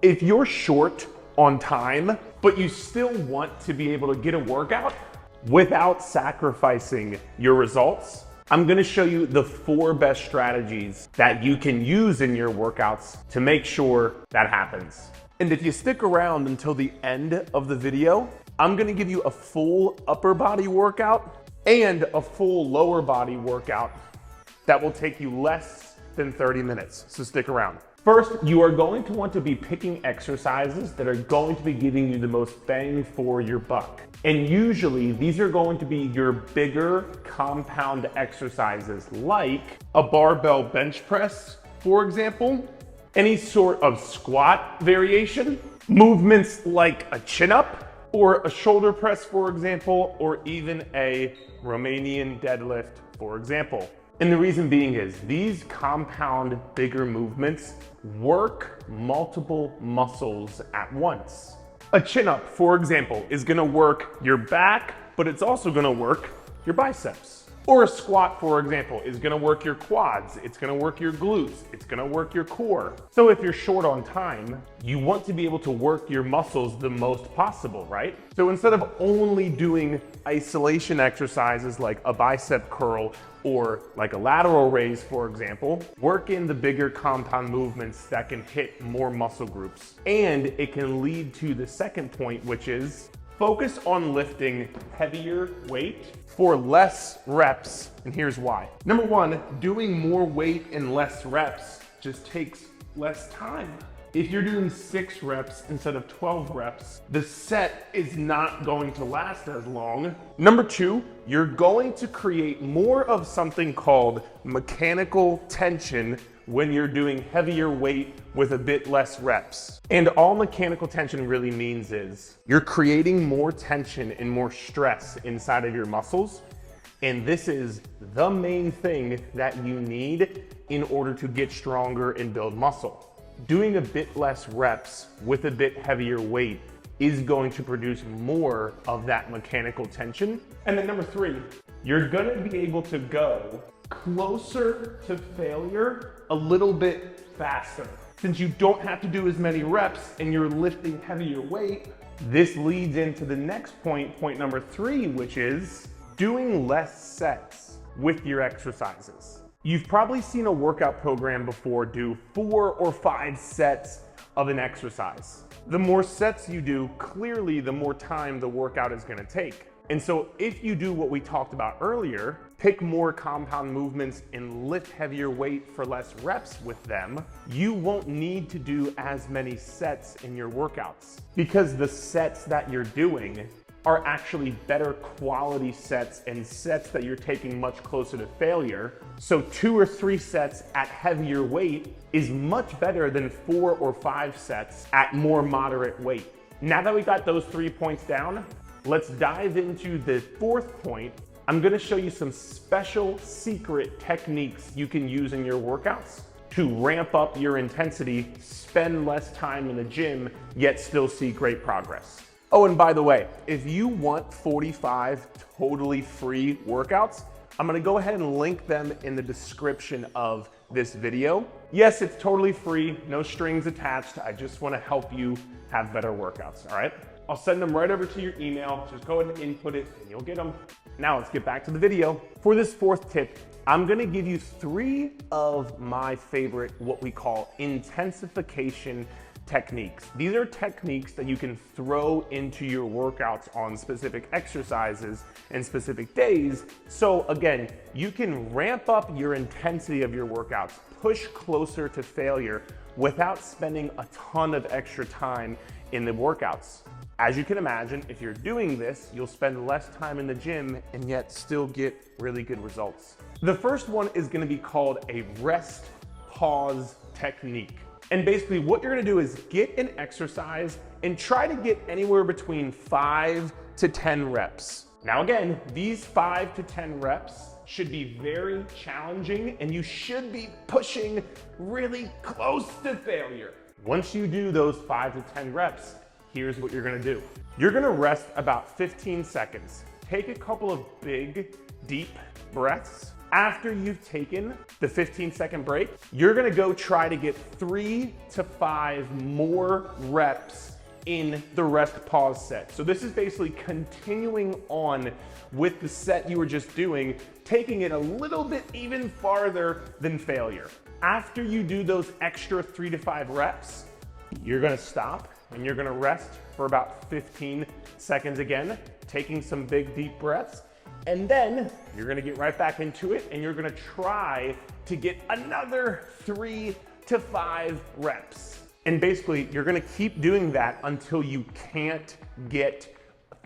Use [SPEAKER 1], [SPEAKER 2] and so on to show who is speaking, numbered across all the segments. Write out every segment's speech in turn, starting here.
[SPEAKER 1] If you're short on time, but you still want to be able to get a workout without sacrificing your results, I'm gonna show you the 4 best strategies that you can use in your workouts to make sure that happens. And if you stick around until the end of the video, I'm gonna give you a full upper body workout and a full lower body workout that will take you less than 30 minutes, so stick around. First, you are going to want to be picking exercises that are going to be giving you the most bang for your buck. And usually these are going to be your bigger compound exercises, like a barbell bench press, for example, any sort of squat variation, movements like a chin-up, or a shoulder press, for example, or even a Romanian deadlift, for example. And the reason being is these compound bigger movements work multiple muscles at once. A chin-up, for example, is gonna work your back, but it's also gonna work your biceps. Or a squat, for example, is gonna work your quads, it's gonna work your glutes, it's gonna work your core. So if you're short on time, you want to be able to work your muscles the most possible, right? So instead of only doing isolation exercises like a bicep curl or like a lateral raise, for example, work in the bigger compound movements that can hit more muscle groups. And it can lead to the second point, which is focus on lifting heavier weight for less reps, and here's why. Number 1, doing more weight in less reps just takes less time. If you're doing 6 reps instead of 12 reps, the set is not going to last as long. Number 2, you're going to create more of something called mechanical tension when you're doing heavier weight with a bit less reps. And all mechanical tension really means is you're creating more tension and more stress inside of your muscles. And this is the main thing that you need in order to get stronger and build muscle. Doing a bit less reps with a bit heavier weight is going to produce more of that mechanical tension. And then number 3, you're gonna be able to go closer to failure a little bit faster. Since you don't have to do as many reps and you're lifting heavier weight, this leads into the next point, point number 3, which is doing less sets with your exercises. You've probably seen a workout program before do 4 or 5 sets of an exercise. The more sets you do, clearly the more time the workout is gonna take. And so if you do what we talked about earlier, pick more compound movements and lift heavier weight for less reps with them, you won't need to do as many sets in your workouts because the sets that you're doing are actually better quality sets and sets that you're taking much closer to failure. So 2 or 3 sets at heavier weight is much better than 4 or 5 sets at more moderate weight. Now that we got those 3 points down, let's dive into the 4th point. I'm gonna show you some special secret techniques you can use in your workouts to ramp up your intensity, spend less time in the gym, yet still see great progress. Oh, and by the way, if you want 45 totally free workouts, I'm gonna go ahead and link them in the description of this video. Yes, it's totally free, no strings attached. I just wanna help you have better workouts, all right? I'll send them right over to your email. Just go ahead and input it and you'll get them. Now let's get back to the video. For this 4th tip, I'm gonna give you 3 of my favorite, what we call intensification techniques. These are techniques that you can throw into your workouts on specific exercises and specific days. So again, you can ramp up your intensity of your workouts, push closer to failure without spending a ton of extra time in the workouts. As you can imagine, if you're doing this, you'll spend less time in the gym and yet still get really good results. The first one is gonna be called a rest pause technique. And basically what you're gonna do is get an exercise and try to get anywhere between 5 to 10 reps. Now again, these 5 to 10 reps should be very challenging and you should be pushing really close to failure. Once you do those 5 to 10 reps, here's what you're gonna do. You're gonna rest about 15 seconds. Take a couple of big, deep breaths After you've taken the 15-second break, you're gonna go try to get 3 to 5 more reps in the rest pause set. So this is basically continuing on with the set you were just doing, taking it a little bit even farther than failure. After you do those extra 3 to 5 reps, you're gonna stop and you're gonna rest for about 15 seconds again, taking some big deep breaths, and then you're gonna get right back into it and you're gonna try to get another 3 to 5 reps. And basically, you're gonna keep doing that until you can't get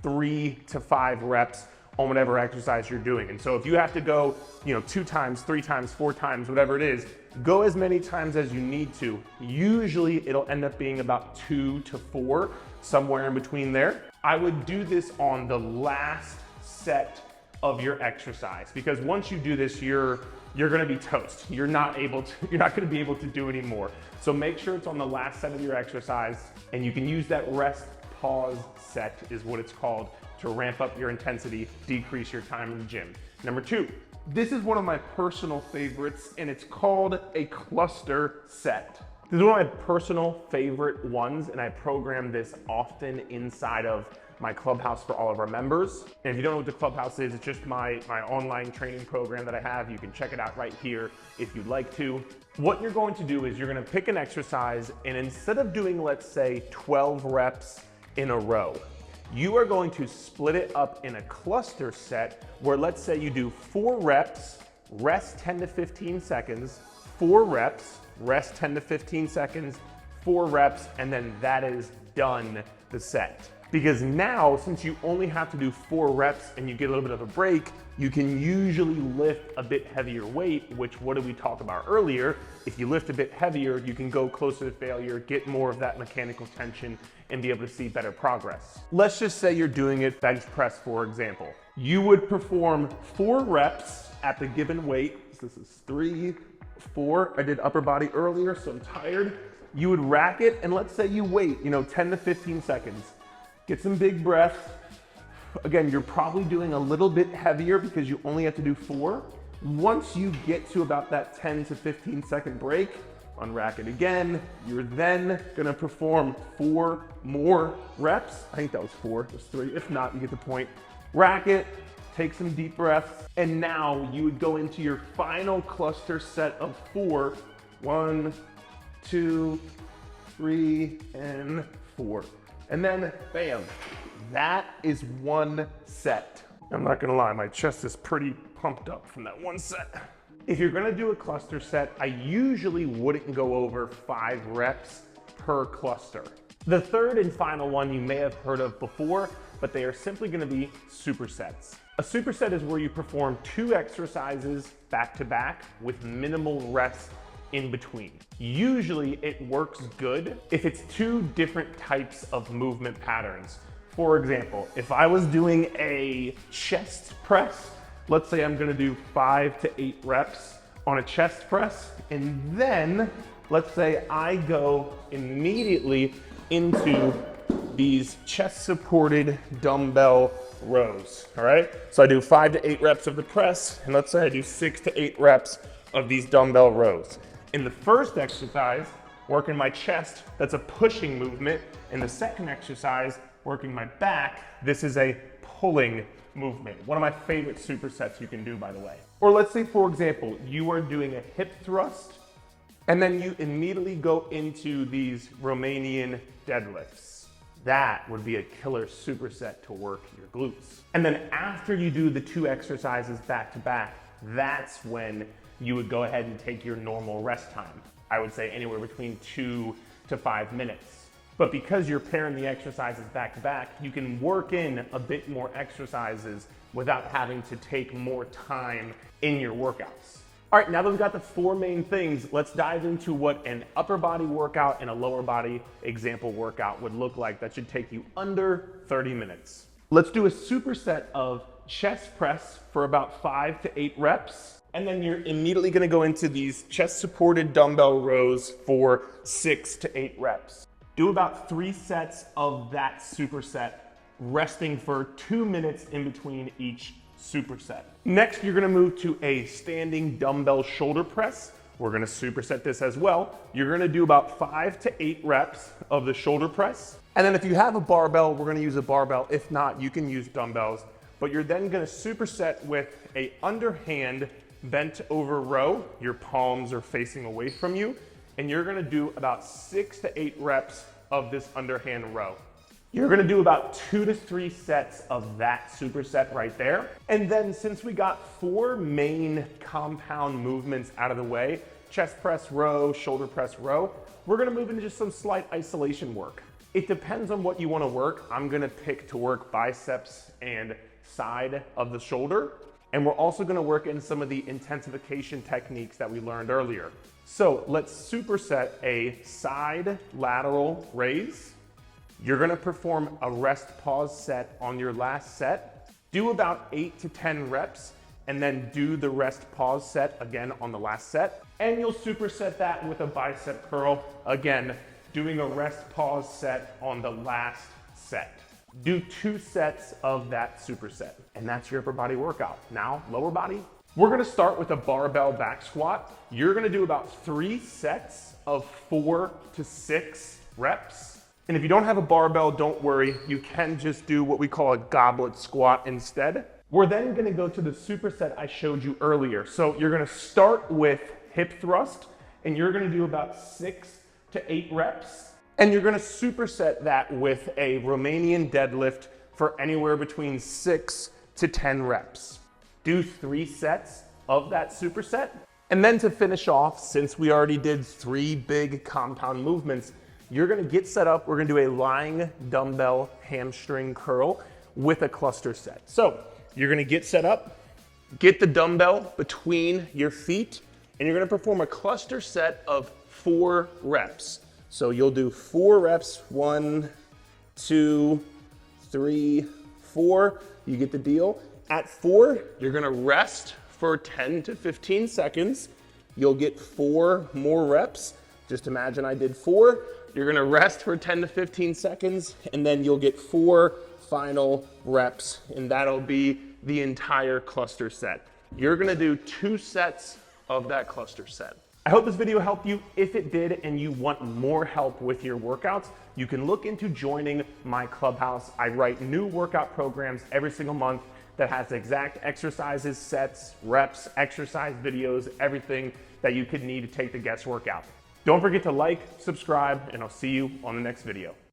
[SPEAKER 1] 3 to 5 reps on whatever exercise you're doing. And so if you have to go, 2 times, 3 times, 4 times, whatever it is, go as many times as you need to. Usually it'll end up being about 2 to 4, somewhere in between there. I would do this on the last set of your exercise, because once you do this, you're gonna be toast. You're not gonna be able to do any more. So make sure it's on the last set of your exercise, and you can use that rest pause set is what it's called, to ramp up your intensity, decrease your time in the gym. Number 2, this is one of my personal favorites, and it's called a cluster set. This is one of my personal favorite ones, and I program this often inside of my Clubhouse for all of our members. And if you don't know what the Clubhouse is, it's just my online training program that I have. You can check it out right here if you'd like to. What you're going to do is you're gonna pick an exercise, and instead of doing, let's say, 12 reps in a row, you are going to split it up in a cluster set where, let's say, you do 4 reps, rest 10 to 15 seconds, 4 reps, rest 10 to 15 seconds, 4 reps, and then that is done the set. Because now, since you only have to do 4 reps and you get a little bit of a break, you can usually lift a bit heavier weight, which, what did we talk about earlier? If you lift a bit heavier, you can go closer to failure, get more of that mechanical tension, and be able to see better progress. Let's just say you're doing it bench press, for example. You would perform 4 reps at the given weight. So this is 3, 4. I did upper body earlier, so I'm tired. You would rack it, and let's say you wait, 10 to 15 seconds. Get some big breaths. Again, you're probably doing a little bit heavier because you only have to do 4. Once you get to about that 10 to 15 second break, unrack it again. You're then gonna perform 4 more reps. I think that was 4, it was 3. If not, you get the point. Rack it, take some deep breaths, and now you would go into your final cluster set of 4. 1, 2, 3, and 4. And then, bam, that is 1 set. I'm not gonna lie, my chest is pretty pumped up from that 1 set. If you're gonna do a cluster set, I usually wouldn't go over 5 reps per cluster. The third and final one you may have heard of before, but they are simply gonna be supersets. A superset is where you perform 2 exercises back to back with minimal rest in between. Usually it works good if it's 2 different types of movement patterns. For example, if I was doing a chest press, let's say I'm gonna do 5 to 8 reps on a chest press, and then let's say I go immediately into these chest supported dumbbell rows, all right? So I do 5 to 8 reps of the press, and let's say I do 6 to 8 reps of these dumbbell rows. In the first exercise, working my chest, that's a pushing movement. In the second exercise, working my back, this is a pulling movement. One of my favorite supersets you can do, by the way. Or let's say, for example, you are doing a hip thrust, and then you immediately go into these Romanian deadlifts. That would be a killer superset to work your glutes. And then after you do the 2 exercises back to back, that's when you would go ahead and take your normal rest time. I would say anywhere between 2 to 5 minutes. But because you're pairing the exercises back to back, you can work in a bit more exercises without having to take more time in your workouts. All right, now that we've got the 4 main things, let's dive into what an upper body workout and a lower body example workout would look like. That should take you under 30 minutes. Let's do a superset of chest press for about 5 to 8 reps. And then you're immediately gonna go into these chest supported dumbbell rows for 6 to 8 reps. Do about 3 sets of that superset, resting for 2 minutes in between each superset. Next, you're gonna move to a standing dumbbell shoulder press. We're gonna superset this as well. You're gonna do about 5 to 8 reps of the shoulder press. And then if you have a barbell, we're gonna use a barbell. If not, you can use dumbbells. But you're then gonna superset with a underhand bent over row. Your palms are facing away from you. And you're gonna do about 6 to 8 reps of this underhand row. You're gonna do about 2 to 3 sets of that superset right there. And then since we got 4 main compound movements out of the way, chest press row, shoulder press row, we're gonna move into just some slight isolation work. It depends on what you wanna work. I'm gonna pick to work biceps and side of the shoulder. And we're also gonna work in some of the intensification techniques that we learned earlier. So let's superset a side lateral raise. You're gonna perform a rest pause set on your last set. Do about 8 to 10 reps, and then do the rest pause set again on the last set. And you'll superset that with a bicep curl. Again, doing a rest pause set on the last set. Do 2 sets of that superset, and that's your upper body workout. Now, lower body. We're gonna start with a barbell back squat. You're gonna do about 3 sets of 4 to 6 reps. And if you don't have a barbell, don't worry. You can just do what we call a goblet squat instead. We're then gonna go to the superset I showed you earlier. So you're gonna start with hip thrust, and you're gonna do about 6 to 8 reps. And you're gonna superset that with a Romanian deadlift for anywhere between 6 to 10 reps. Do 3 sets of that superset. And then to finish off, since we already did 3 big compound movements, you're gonna get set up. We're gonna do a lying dumbbell hamstring curl with a cluster set. So you're gonna get set up, get the dumbbell between your feet, and you're gonna perform a cluster set of 4 reps. So you'll do 4 reps, 1, 2, 3, 4. You get the deal. At 4, you're gonna rest for 10 to 15 seconds. You'll get 4 more reps. Just imagine I did 4. You're gonna rest for 10 to 15 seconds, and then you'll get 4 final reps, and that'll be the entire cluster set. You're gonna do 2 sets of that cluster set. I hope this video helped you. If it did and you want more help with your workouts, you can look into joining my clubhouse. I write new workout programs every single month that has exact exercises, sets, reps, exercise videos, everything that you could need to take the guesswork out. Don't forget to like, subscribe, and I'll see you on the next video.